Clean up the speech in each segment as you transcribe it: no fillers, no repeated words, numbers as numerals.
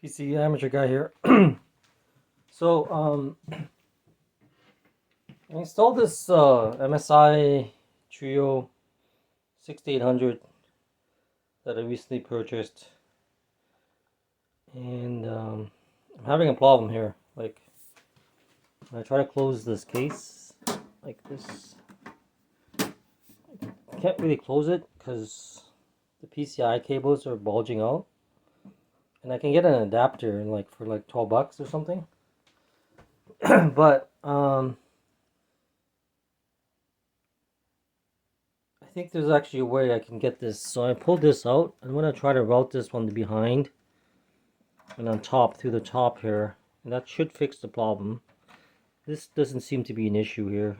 PCE amateur guy here. So I installed this MSI Trio 6800 that I recently purchased, and I'm having a problem here. Like, when I try to close this case like this, I can't really close it because the PCI cables are bulging out, and I can get an adapter for like $12 or something. But I think there's actually a way I can get this. So I pulled this out. I'm going to try to route this one behind and on top through the top here, and that should fix the problem. This doesn't seem to be an issue here.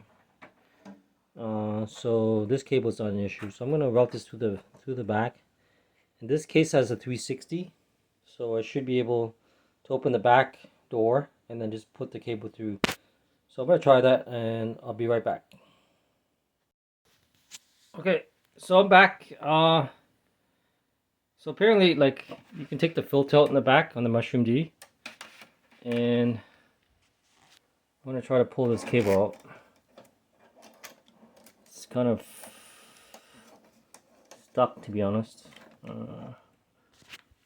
So this cable is not an issue. So I'm going to route this through the back. And this case has a 360, so I should be able to open the back door and then just put the cable through. So I'm going to try that, and I'll be right back. Okay, so I'm back. So apparently, like, you can take the filter out in the back on the Mushroom D, and I'm gonna try to pull this cable out. It's kind of stuck, to be honest.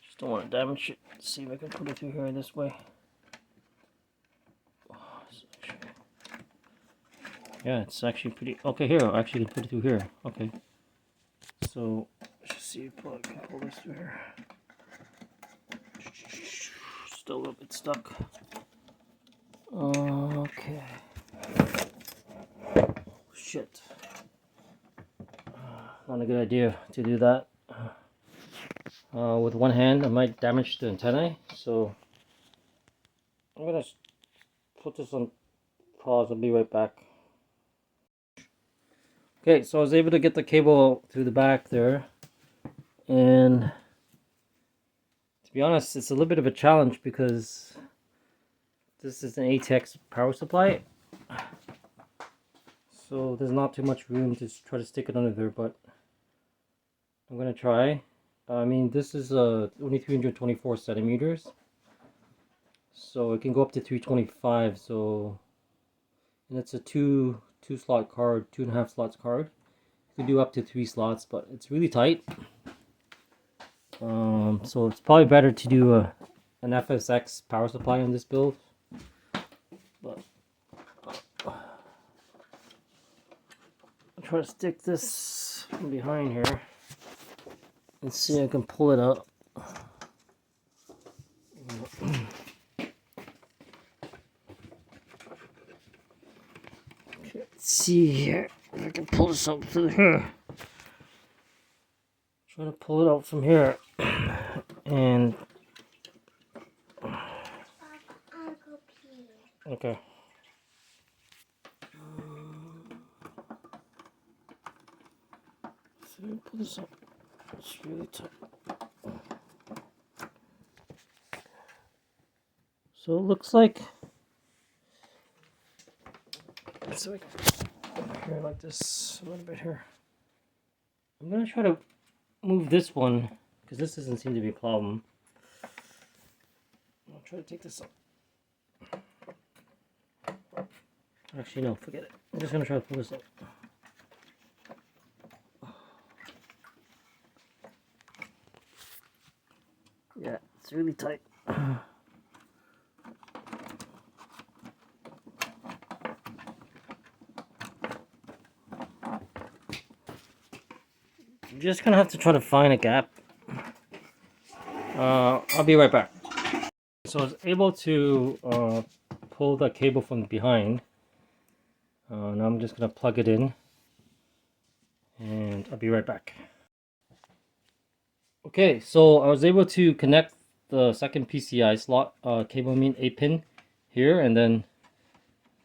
Just don't want to damage it. Let's see if I can put it through here this way. Yeah, it's actually pretty. Okay, here, I actually can put it through here. Okay. So, let's just see if I can pull this through here. Still a little bit stuck. Okay. Shit. Not a good idea to do that. With one hand, I might damage the antennae. So, I'm gonna put this on pause. I'll be right back. Okay, so I was able to get the cable through the back there, and to be honest, it's a little bit of a challenge because this is an ATX power supply, so there's not too much room to try to stick it under there, but I'm gonna try. I mean, this is only 324 centimeters, so it can go up to 325. So, and it's a two slot card, 2.5 slots card. You can do up to 3 slots, but it's really tight. So it's probably better to do an FSX power supply on this build. But I'll try to stick this from behind here and see if I can pull it out. Let's see here if I can pull this out through here. Try to pull it out from here, and okay. So let me pull this up. It's really tight. So it looks like. So I can here like this a little bit here. I'm gonna try to move this one because this doesn't seem to be a problem. I'll try to take this up. Actually, no, forget it. I'm just gonna try to pull this up. Yeah, it's really tight. I'm just gonna have to try to find a gap. I'll be right back. So I was able to pull the cable from behind. Now I'm just gonna plug it in, and I'll be right back. Okay, so I was able to connect the second PCI slot cable, 8 pin here, and then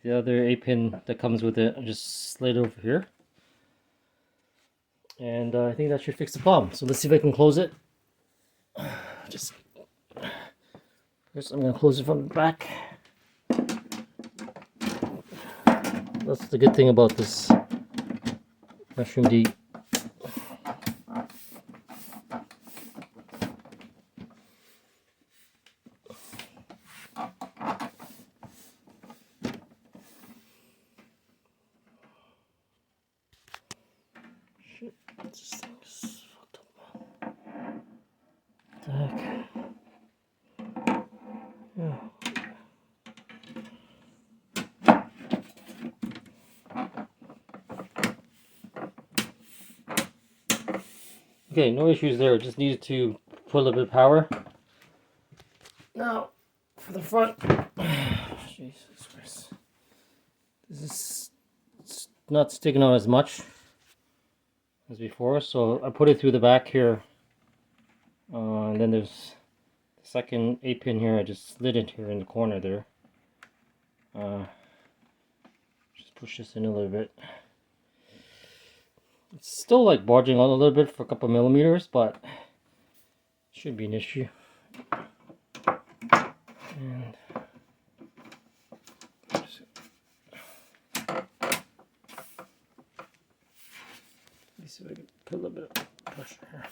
the other 8 pin that comes with it, I just slid over here. And I think that should fix the problem. So let's see if I can close it. Just first, I'm gonna close it from the back. That's the good thing about this Mushroom D. Shit, this thing is fucked up. What the heck? Yeah. Okay, no issues there. Just needed to put a little bit of power. Now, for the front. Jesus Christ. This is not sticking out as much as before, so I put it through the back here. And then there's the second 8-pin here. I just slid it here in the corner there. Just push this in a little bit. It's still like barging out a little bit for a couple millimeters, but shouldn't be an issue. And let's see if I can put a little bit of pressure here.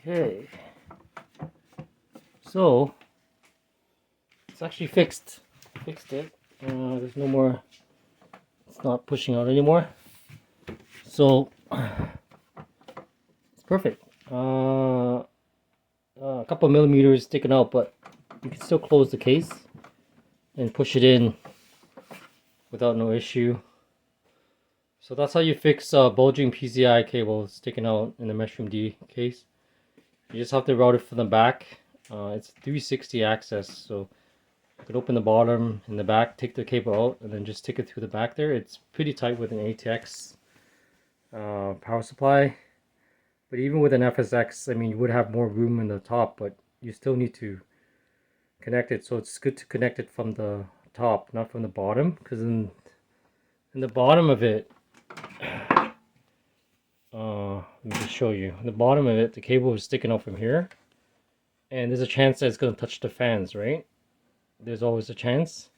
Okay, so it's actually fixed it. There's no more, it's not pushing out anymore, so it's perfect. A couple millimeters sticking out, but you can still close the case and push it in without no issue. So that's how you fix bulging PCI cable sticking out in the Mushroom D case. You just have to route it from the back. It's 360 access, so you can open the bottom and the back, take the cable out, and then just stick it through the back there. It's pretty tight with an ATX power supply. But even with an FSX, I mean, you would have more room in the top, but you still need to connect it. So it's good to connect it from the top, not from the bottom, because in the bottom of it, let me just show you. The bottom of it, the cable is sticking out from here, and there's a chance that it's going to touch the fans, right? There's always a chance.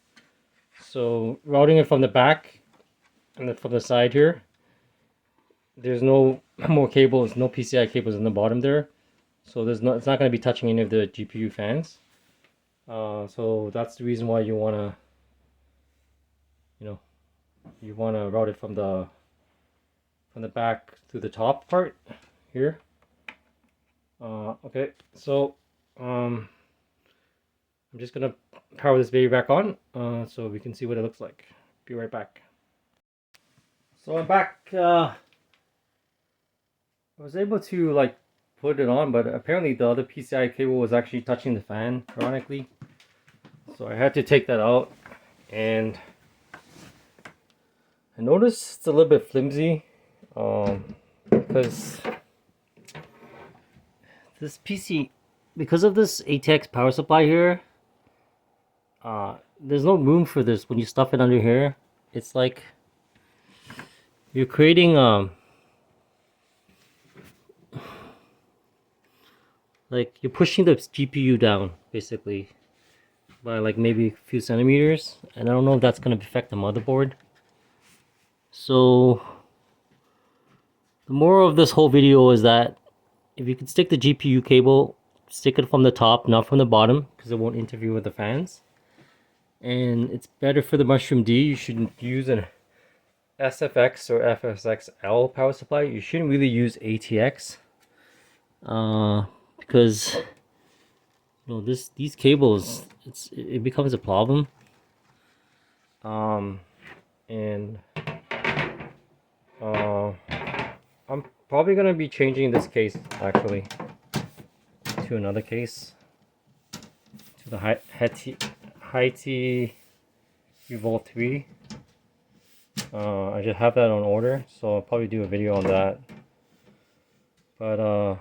So routing it from the back and from the side here, there's no more cables, no PCI cables in the bottom there, so it's not going to be touching any of the GPU fans. So that's the reason why you want to route it from the back to the top part here. Okay, so I'm just gonna power this baby back on so we can see what it looks like. Be right back. So I'm back. I was able to like put it on, but apparently the other PCI cable was actually touching the fan, ironically. So I had to take that out, and I noticed it's a little bit flimsy. Because this PC, because of this ATX power supply here, there's no room for this when you stuff it under here. It's like you're creating like you're pushing the GPU down basically by like maybe a few centimeters, and I don't know if that's going to affect the motherboard. So the moral of this whole video is that if you can stick the GPU cable, stick it from the top, not from the bottom, because it won't interfere with the fans. And it's better for the Mushroom D. You should use an SFX or FSXL power supply. You shouldn't really use ATX because these cables, it becomes a problem. And I'm probably gonna be changing this case actually to another case, to the Hi-T Revolt 3. I just have that on order, so I'll probably do a video on that. But I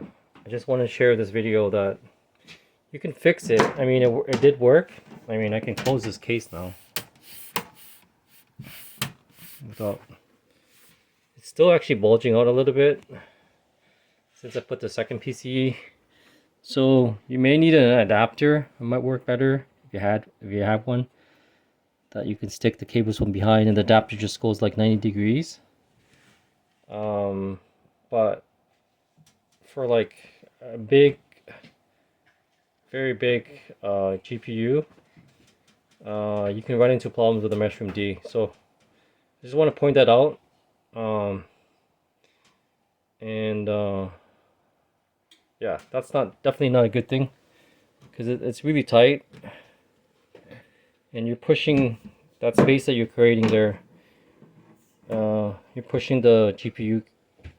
just want to share this video that you can fix it. I mean, it did work. I mean, I can close this case now without. It's still actually bulging out a little bit since I put the second PCE. So you may need an adapter. It might work better if you have one, that you can stick the cables from behind, and the adapter just goes like 90 degrees. But for like a big, very big GPU, you can run into problems with the Mushroom D. So I just want to point that out. And yeah, that's definitely not a good thing, because it's really tight, and you're pushing that space that you're creating there. You're pushing the GPU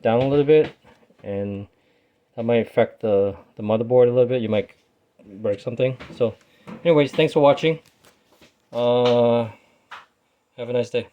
down a little bit, and that might affect the motherboard a little bit. You might break something. So anyways, thanks for watching. Have a nice day.